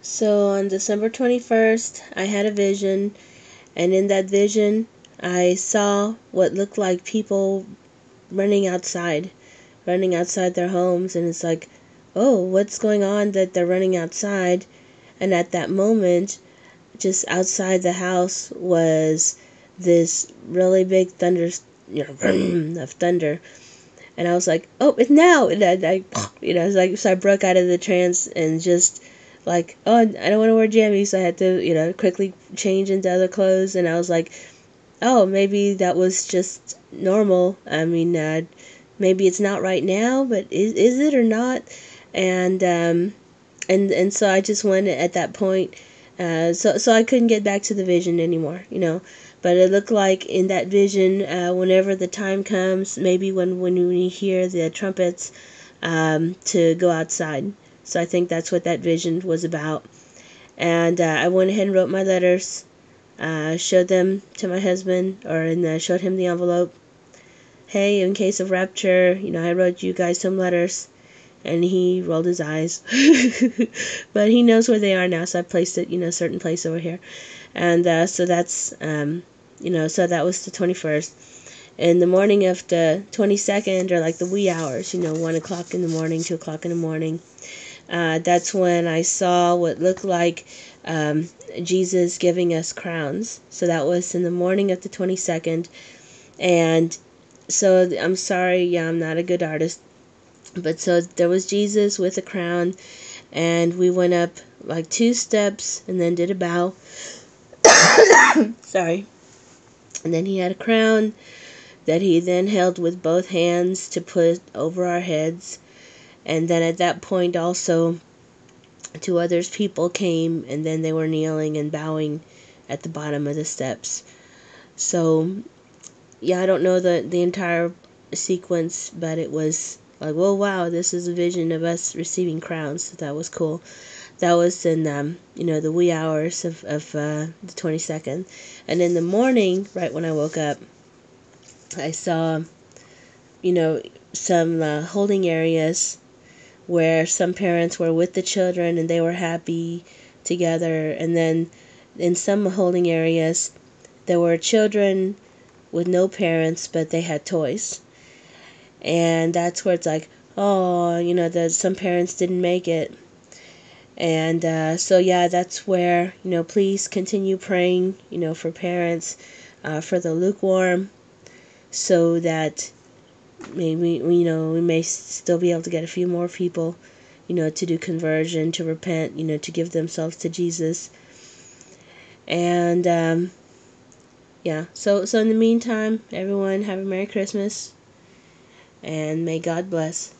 So on December 21st, I had a vision, and in that vision, I saw what looked like people running outside their homes, and it's like, oh, what's going on that they're running outside? And at that moment, just outside the house was this really big thunder, of thunder, and I was like, oh, it's now, and it's like, so I broke out of the trance and just like, oh, I don't want to wear jammies, so I had to, quickly change into other clothes, and I was like, oh, maybe that was just normal. I mean, maybe it's not right now, but is it or not? And and so I just went at that point. So I couldn't get back to the vision anymore. But it looked like in that vision, whenever the time comes, maybe when we hear the trumpets, to go outside. So I think that's what that vision was about. And I went ahead and wrote my letters, showed them to my husband, and showed him the envelope. Hey, in case of rapture, I wrote you guys some letters. And he rolled his eyes. But he knows where they are now, so I placed it, a certain place over here. And so that's, so that was the 21st. In the morning of the 22nd, or like the wee hours, 1 o'clock in the morning, 2 o'clock in the morning, that's when I saw what looked like Jesus giving us crowns. So that was in the morning of the 22nd. And so I'm sorry, yeah, I'm not a good artist. But so there was Jesus with a crown, and we went up like 2 steps and then did a bow. Sorry. And then he had a crown that he then held with both hands to put over our heads. And then at that point also, 2 others people came, and then they were kneeling and bowing at the bottom of the steps. So yeah, I don't know the entire sequence, but it was like, whoa, wow, this is a vision of us receiving crowns. So that was cool. That was in the wee hours of the 22nd. And in the morning, right when I woke up, I saw some holding areas where some parents were with the children and they were happy together, and then in some holding areas there were children with no parents, but they had toys. And that's where it's like, oh, that some parents didn't make it. And so yeah, that's where, please continue praying, for parents, for the lukewarm, so that maybe, we may still be able to get a few more people, to do conversion, to repent, to give themselves to Jesus. And yeah, so in the meantime, everyone have a Merry Christmas, and may God bless.